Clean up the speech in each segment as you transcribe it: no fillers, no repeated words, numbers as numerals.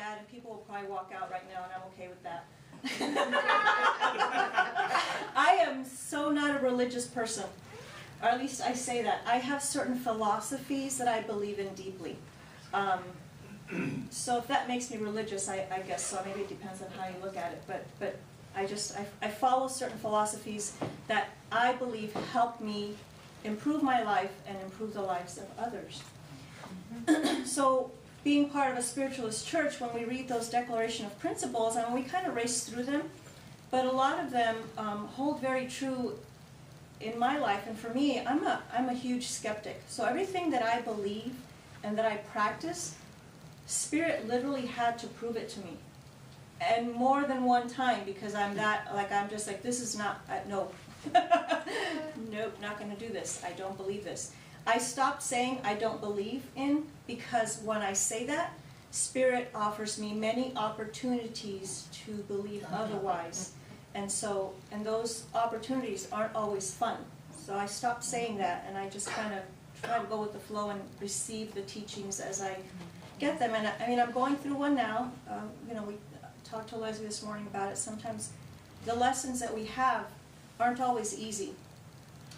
that, and people will probably walk out right now, and I'm okay with that. I am so not a religious person, or at least I say that. I have certain philosophies that I believe in deeply. So if that makes me religious, I guess so. Maybe it depends on how you look at it. But I follow certain philosophies that I believe help me improve my life and improve the lives of others. So being part of a spiritualist church, when we read those Declaration of Principles, and we kind of race through them, but a lot of them hold very true in my life. And for me, I'm a huge skeptic. So everything that I believe and that I practice, Spirit literally had to prove it to me. And more than one time, because I'm just like, this is not, no. Nope, not going to do this. I don't believe this. I stopped saying I don't believe in, because when I say that, Spirit offers me many opportunities to believe otherwise. And those opportunities aren't always fun. So I stopped saying that, and I just kind of try to go with the flow and receive the teachings as I get them. And I mean, I'm going through one now. We talked to Leslie this morning about it. Sometimes the lessons that we have aren't always easy.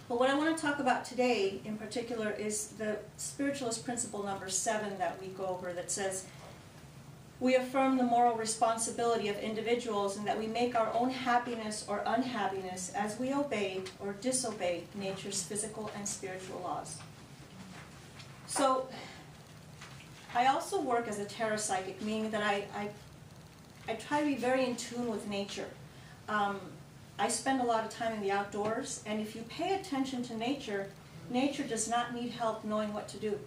But what I want to talk about today in particular is the Spiritualist Principle number 7 that we go over, that says, we affirm the moral responsibility of individuals and that we make our own happiness or unhappiness as we obey or disobey nature's physical and spiritual laws. So I also work as a Terra-psychic, meaning that I try to be very in tune with nature. I spend a lot of time in the outdoors, and if you pay attention to nature, nature does not need help knowing what to do.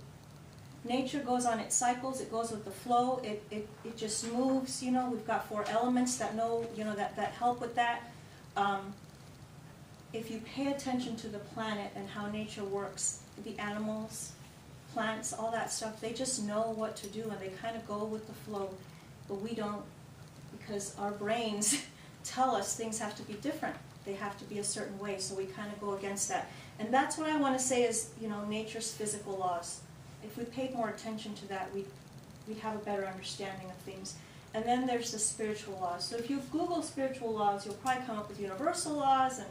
Nature goes on its cycles, it goes with the flow, it just moves, we've got 4 elements that know, that help with that. If you pay attention to the planet and how nature works, the animals, plants, all that stuff, they just know what to do and they kind of go with the flow, but we don't, because our brains tell us things have to be different. They have to be a certain way, so we kind of go against that. And that's what I want to say is, nature's physical laws. If we paid more attention to that, we'd have a better understanding of things. And then there's the spiritual laws. So if you Google spiritual laws, you'll probably come up with universal laws and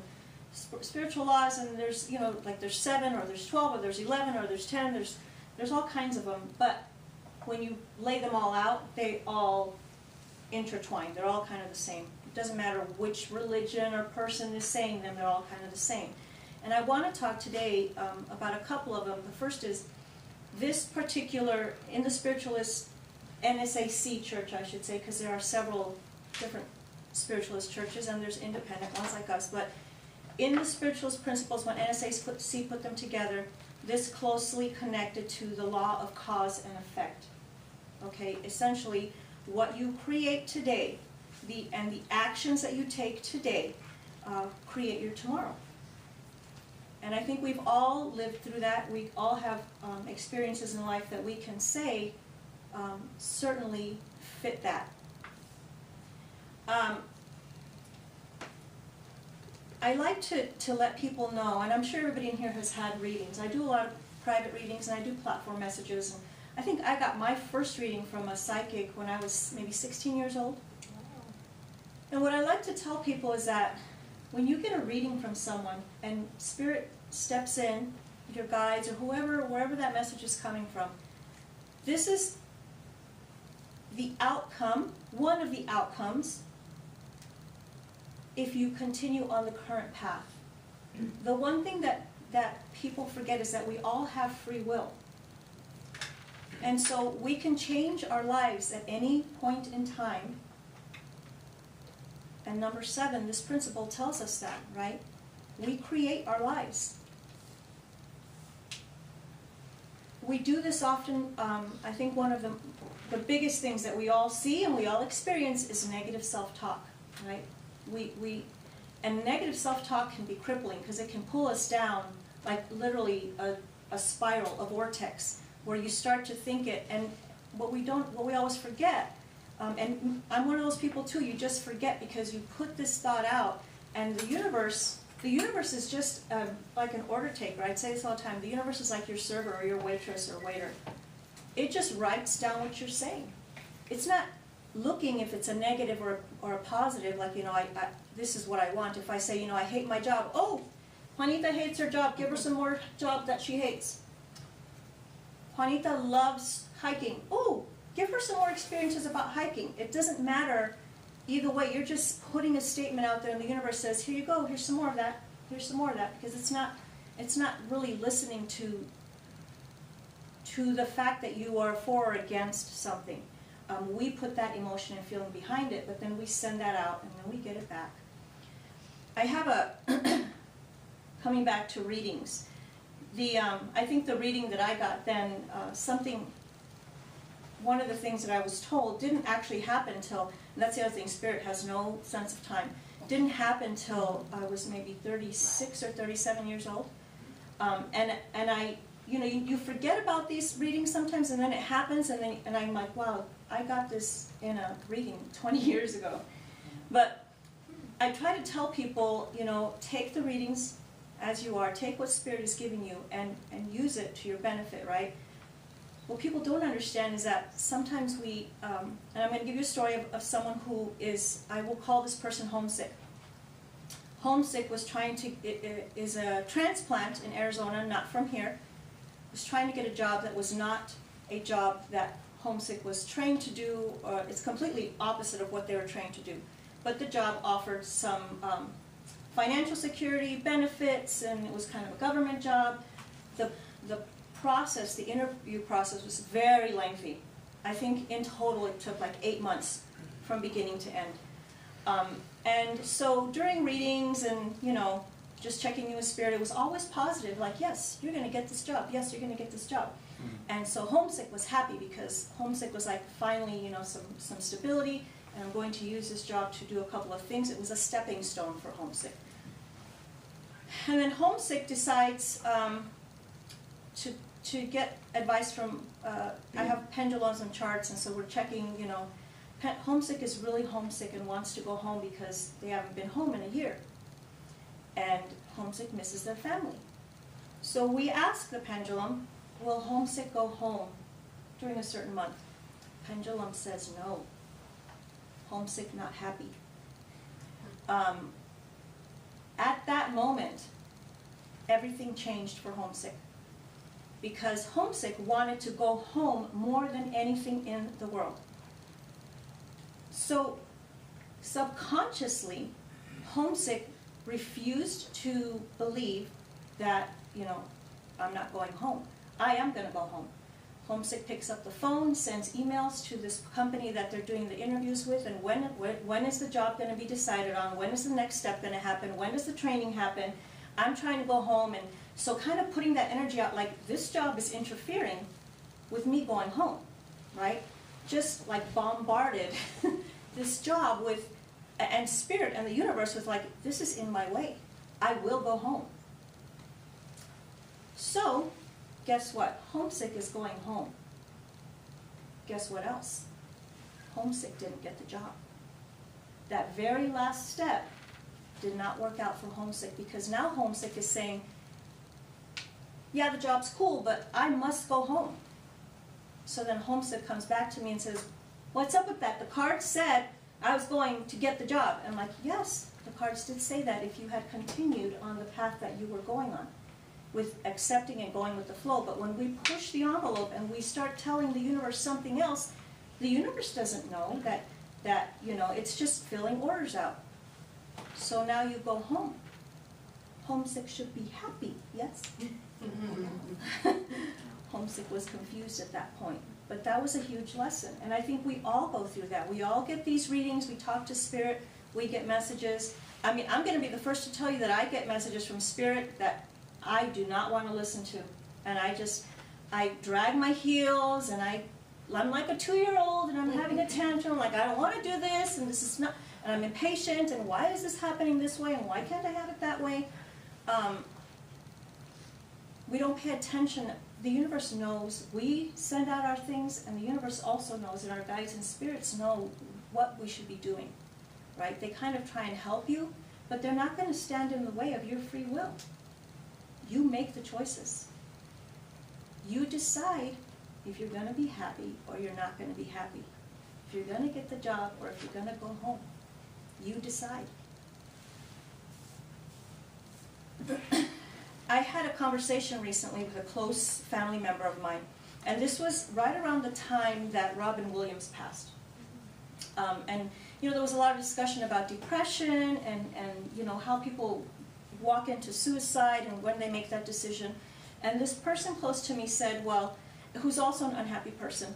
spiritual laws, and there's, there's 7, or there's 12, or there's 11, or there's 10, there's all kinds of them. But when you lay them all out, they all intertwine. They're all kind of the same. It doesn't matter which religion or person is saying them, they're all kind of the same. And I want to talk today about a couple of them. The first is this particular, in the Spiritualist NSAC church, I should say, because there are several different spiritualist churches and there's independent ones like us, but in the Spiritualist Principles, when NSAC put them together, this closely connected to the law of cause and effect. Okay, essentially, what you create today, and the actions that you take today, create your tomorrow. And I think we've all lived through that. We all have experiences in life that we can say certainly fit that. I like to let people know, and I'm sure everybody in here has had readings. I do a lot of private readings and I do platform messages. And I think I got my first reading from a psychic when I was maybe 16 years old. And what I like to tell people is that when you get a reading from someone and Spirit steps in, your guides or whoever, wherever that message is coming from, this is the outcome, one of the outcomes, if you continue on the current path. The one thing that people forget is that we all have free will. And so we can change our lives at any point in time. And number 7, this principle tells us that, right? We create our lives. We do this often. I think one of the biggest things that we all see and we all experience is negative self-talk, right? And negative self-talk can be crippling because it can pull us down like literally a spiral, a vortex, where you start to think it. And what we always forget, and I'm one of those people too, you just forget because you put this thought out, and the universe is just like an order taker. I'd say this all the time. The universe is like your server or your waitress or waiter. It just writes down what you're saying. It's not looking if it's a negative or a positive, like, this is what I want. If I say, I hate my job, oh, Juanita hates her job, give her some more job that she hates. Juanita loves hiking, oh, give her some more experiences about hiking. It doesn't matter either way, you're just putting a statement out there and the universe says, here you go, here's some more of that, here's some more of that, because it's not really listening to the fact that you are for or against something. We put that emotion and feeling behind it, but then we send that out and then we get it back. I have coming back to readings, I think the reading that I got then, one of the things that I was told didn't actually happen until, and that's the other thing, Spirit has no sense of time, didn't happen until I was maybe 36 or 37 years old. And I, you forget about these readings sometimes, and then it happens, and I'm like, wow, I got this in a reading 20 years ago. But I try to tell people, take the readings as you are, take what Spirit is giving you, and use it to your benefit, right? What people don't understand is that sometimes we, and I'm going to give you a story of someone who is, I will call this person homesick. Homesick was is a transplant in Arizona, not from here, was trying to get a job that was not a job that Homesick was trained to do, or it's completely opposite of what they were trained to do. But the job offered some financial security, benefits, and it was kind of a government job. The process, the interview process, was very lengthy. I think in total it took like 8 months from beginning to end. And so during readings and, just checking in with Spirit, it was always positive, like, yes, you're going to get this job. Yes, you're going to get this job. And so Homesick was happy because Homesick was like, finally, some stability, and I'm going to use this job to do a couple of things. It was a stepping stone for Homesick. And then Homesick decides to get advice from, I have pendulums and charts, and so we're checking, Homesick is really homesick and wants to go home because they haven't been home in a year. And Homesick misses their family. So we ask the pendulum, will Homesick go home during a certain month? Pendulum says no. Homesick not happy. At that moment, everything changed for Homesick, because Homesick wanted to go home more than anything in the world. So subconsciously, Homesick refused to believe that, I'm not going home. I am going to go home. Homesick picks up the phone, sends emails to this company that they're doing the interviews with, and when is the job going to be decided on? When is the next step going to happen? When does the training happen? I'm trying to go home, and so kind of putting that energy out, like this job is interfering with me going home, right? Just like bombarded this job with, and Spirit and the universe was like, this is in my way. I will go home. So, guess what? Homesick is going home. Guess what else? Homesick didn't get the job. That very last step did not work out for Homesick, because now Homesick is saying, yeah, the job's cool, but I must go home. So then Homesick comes back to me and says, what's up with that? The card said I was going to get the job. And I'm like, yes, the cards did say that if you had continued on the path that you were going on, with accepting and going with the flow. But when we push the envelope and we start telling the universe something else, the universe doesn't know that it's just filling orders out. So now you go home. Homesick should be happy, yes? Homesick was confused at that point. But that was a huge lesson. And I think we all go through that. We all get these readings, we talk to Spirit, we get messages. I mean, I'm going to be the first to tell you that I get messages from Spirit that I do not want to listen to. And I drag my heels, and I'm like a 2-year-old, and I'm having a tantrum, like I don't want to do this, and this is not, and I'm impatient, and why is this happening this way, and why can't I have it that way? We don't pay attention. The universe knows. We send out our things, and the universe also knows, and our guides and spirits know what we should be doing, right? They kind of try and help you, but they're not going to stand in the way of your free will. You make the choices. You decide if you're going to be happy or you're not going to be happy. If you're going to get the job or if you're going to go home, you decide. I had a conversation recently with a close family member of mine, and this was right around the time that Robin Williams passed. And you know, there was a lot of discussion about depression and you know, how people walk into suicide and when they make that decision. And this person close to me said, well, who's also an unhappy person,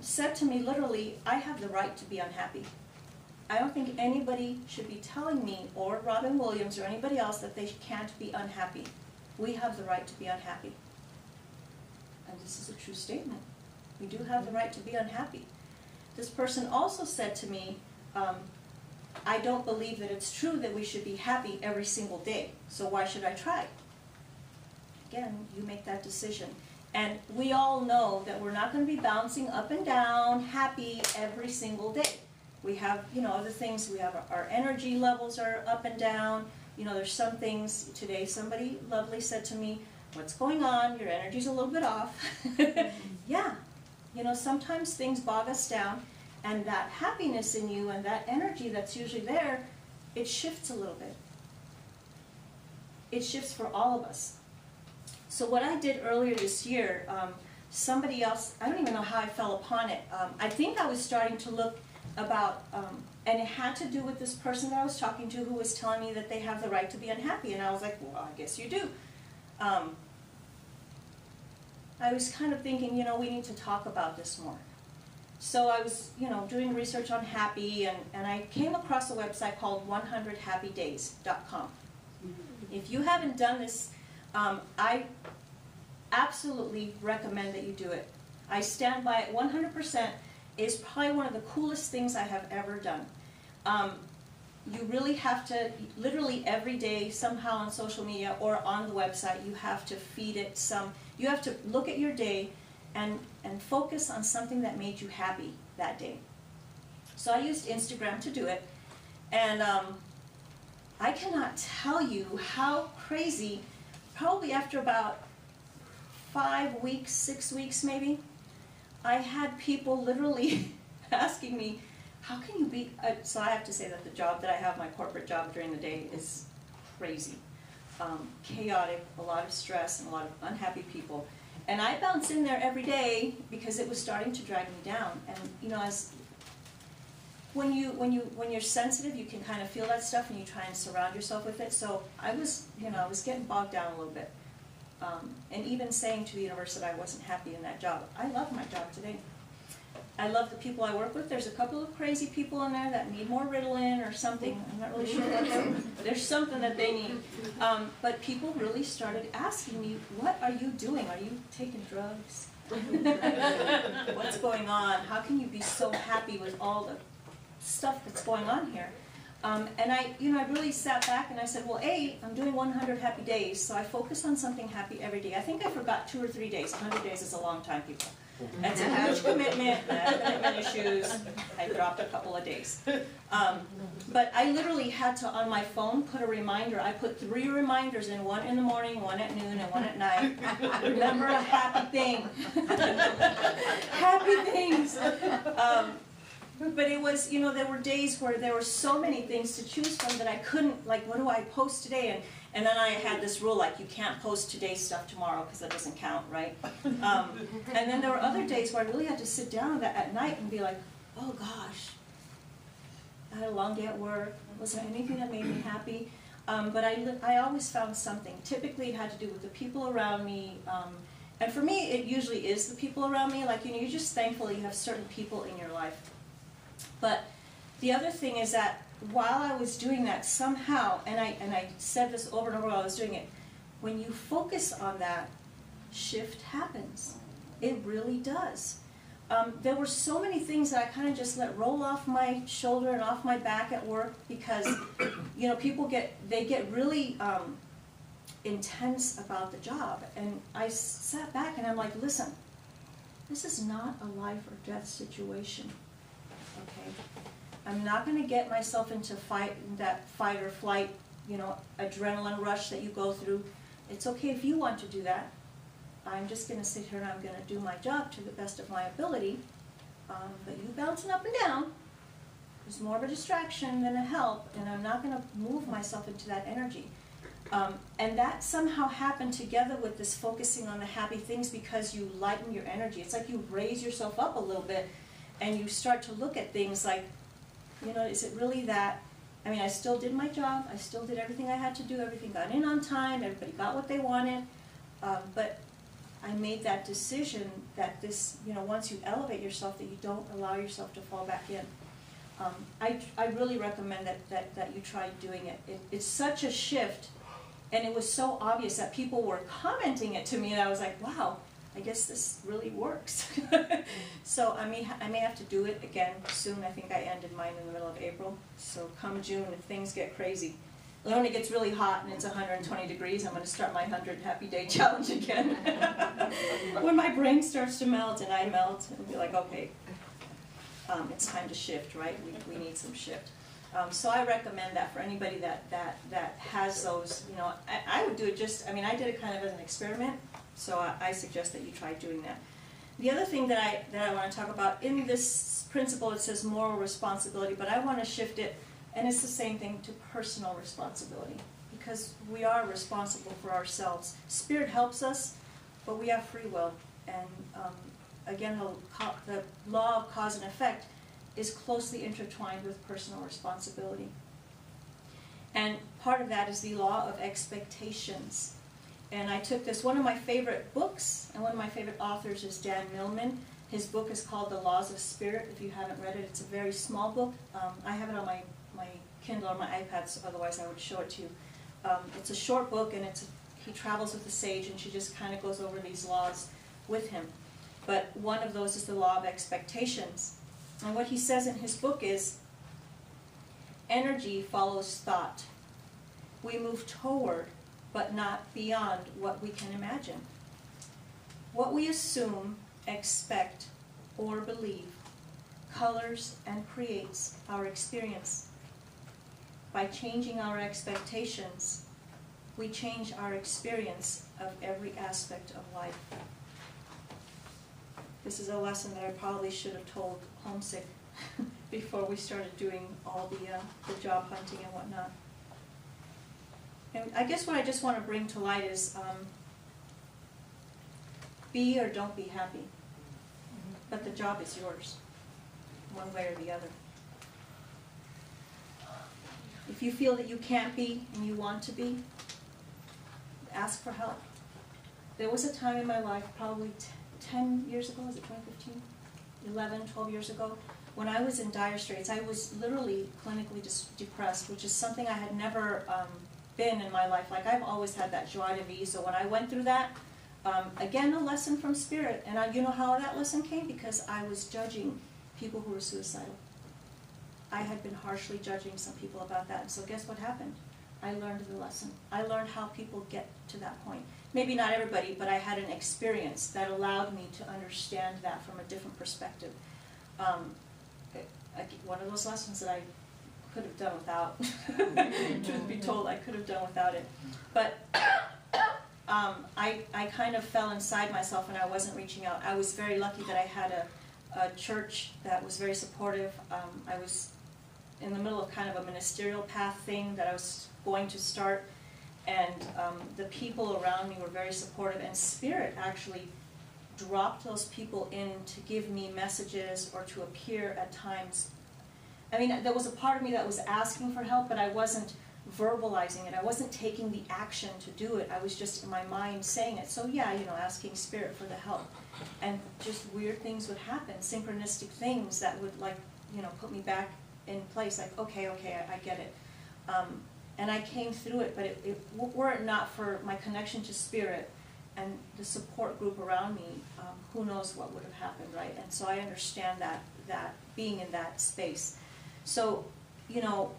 said to me literally, I have the right to be unhappy. I don't think anybody should be telling me, or Robin Williams or anybody else, that they can't be unhappy. We have the right to be unhappy. And this is a true statement. We do have the right to be unhappy. This person also said to me, I don't believe that it's true that we should be happy every single day, so why should I try? Again, you make that decision. And we all know that we're not going to be bouncing up and down, happy every single day. We have, you know, other things. We have our energy levels are up and down. You know, there's some things. Today somebody lovely said to me, what's going on? Your energy's a little bit off. Yeah. You know, sometimes things bog us down, and that happiness in you and that energy that's usually there, it shifts a little bit. It shifts for all of us. So what I did earlier this year, somebody else, I don't even know how I fell upon it. I think I was starting to look about, and it had to do with this person that I was talking to who was telling me that they have the right to be unhappy, and I was like, well, I guess you do. I was kind of thinking, you know, we need to talk about this more. So I was, you know, doing research on happy, and I came across a website called 100happydays.com. If you haven't done this, I absolutely recommend that you do it. I stand by it 100%. It's probably one of the coolest things I have ever done. You really have to, literally every day, somehow on social media or on the website, you have to feed it some, you have to look at your day and focus on something that made you happy that day. So I used Instagram to do it, and I cannot tell you how crazy, probably after about 5 weeks, 6 weeks maybe, I had people literally asking me, how can you be, so I have to say that the job that I have, my corporate job during the day, is crazy, chaotic, a lot of stress and a lot of unhappy people. And I bounce in there every day because it was starting to drag me down. And you know, as when you're sensitive, you can kind of feel that stuff and you try and surround yourself with it. So I was, you know, I was getting bogged down a little bit. And even saying to the universe that I wasn't happy in that job. I love my job today. I love the people I work with. There's a couple of crazy people in there that need more Ritalin or something. I'm not really sure what there's something that they need. But people really started asking me, what are you doing? Are you taking drugs? What's going on? How can you be so happy with all the stuff that's going on here? And I really sat back and I said, well, I'm doing 100 happy days, so I focus on something happy every day. I think I forgot 2 or 3 days. 100 days is a long time, people. That's a huge commitment. I have commitment issues. I dropped a couple of days. But I literally had to, on my phone, put a reminder. I put 3 reminders in, one in the morning, one at noon, and one at night. Remember a happy thing. Happy things. But it was, you know, there were days where there were so many things to choose from that I couldn't, like, what do I post today? And then I had this rule, like, you can't post today's stuff tomorrow because that doesn't count, right? And then there were other days where I really had to sit down at night and be like, oh gosh, I had a long day at work. Was there anything that made me happy? But I always found something. Typically it had to do with the people around me. And for me, it usually is the people around me. Like, you know, you're just thankful that you have certain people in your life. But the other thing is that while I was doing that, somehow, and I said this over and over while I was doing it, when you focus on that, shift happens. It really does. There were so many things that I kind of just let roll off my shoulder and off my back at work because, you know, people get really intense about the job. And I sat back and I'm like, listen, this is not a life or death situation. Okay, I'm not going to get myself into that fight or flight, you know, adrenaline rush that you go through. It's okay if you want to do that. I'm just going to sit here and I'm going to do my job to the best of my ability. but you bouncing up and down is more of a distraction than a help, and I'm not going to move myself into that energy. And that somehow happened together with this focusing on the happy things, because you lighten your energy. It's like you raise yourself up a little bit, and you start to look at things like, you know, is it really that? I mean, I still did my job. I still did everything I had to do. Everything got in on time. Everybody got what they wanted. But I made that decision that this, you know, once you elevate yourself, that you don't allow yourself to fall back in. I really recommend that you try doing it. It's such a shift, and it was so obvious that people were commenting it to me, and I was like, wow, I guess this really works. So I may have to do it again soon. I think I ended mine in the middle of April. So come June, if things get crazy, when it gets really hot and it's 120 degrees, I'm going to start my 100 Happy Day Challenge again. When my brain starts to melt and I melt, and be like, okay, it's time to shift, right? We need some shift. So I recommend that for anybody that has those, you know, I would do it just, I mean, I did it kind of as an experiment, so I suggest that you try doing that. The other thing that I want to talk about, in this principle it says moral responsibility, but I want to shift it, and it's the same thing, to personal responsibility, because we are responsible for ourselves. Spirit helps us, but we have free will, and again, the law of cause and effect is closely intertwined with personal responsibility. And part of that is the law of expectations. And I took this, one of my favorite books, and one of my favorite authors is Dan Millman. His book is called The Laws of Spirit. If you haven't read it, it's a very small book. I have it on my Kindle or my iPad, so otherwise I would show it to you. It's a short book, and he travels with a sage, and she just kind of goes over these laws with him. But one of those is the law of expectations. And what he says in his book is, energy follows thought. We move toward, but not beyond what we can imagine. What we assume, expect, or believe colors and creates our experience. By changing our expectations, we change our experience of every aspect of life. This is a lesson that I probably should have told Homesick before we started doing all the job hunting and whatnot. And I guess what I just want to bring to light is be or don't be happy. But the job is yours, one way or the other. If you feel that you can't be and you want to be, ask for help. There was a time in my life, probably 10 years ago, was it 2015? 11, 12 years ago, when I was in dire straits. I was literally clinically depressed, which is something I had never been in my life. Like, I've always had that joie de vivre. So when I went through that, again, a lesson from Spirit. And you know how that lesson came? Because I was judging people who were suicidal. I had been harshly judging some people about that. And so guess what happened? I learned the lesson. I learned how people get to that point. Maybe not everybody, but I had an experience that allowed me to understand that from a different perspective. One of those lessons that I could have done without. Truth be told, I could have done without it. But I kind of fell inside myself and I wasn't reaching out. I was very lucky that I had a church that was very supportive. I was in the middle of kind of a ministerial path thing that I was going to start, and the people around me were very supportive, and Spirit actually dropped those people in to give me messages or to appear at times. I mean, there was a part of me that was asking for help, but I wasn't verbalizing it. I wasn't taking the action to do it. I was just in my mind saying it. So yeah, you know, asking Spirit for the help. And just weird things would happen, synchronistic things that would, like, you know, put me back in place, like, okay, I get it. And I came through it, but were it not for my connection to Spirit and the support group around me, who knows what would have happened, right? And so I understand that being in that space. So, you know,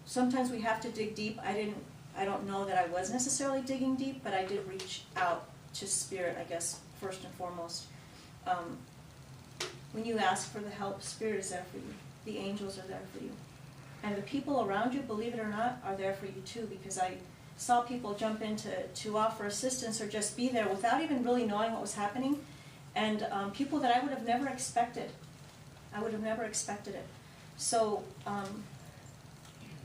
sometimes we have to dig deep. I don't know that I was necessarily digging deep, but I did reach out to Spirit, I guess, first and foremost. When you ask for the help, Spirit is there for you. The angels are there for you. And the people around you, believe it or not, are there for you too, because I saw people jump in to offer assistance or just be there without even really knowing what was happening. and people that I would have never expected. I would have never expected it. So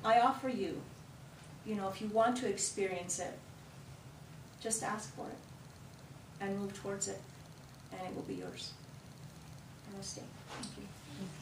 I offer you, if you want to experience it, just ask for it and move towards it, and it will be yours. Namaste. Thank you.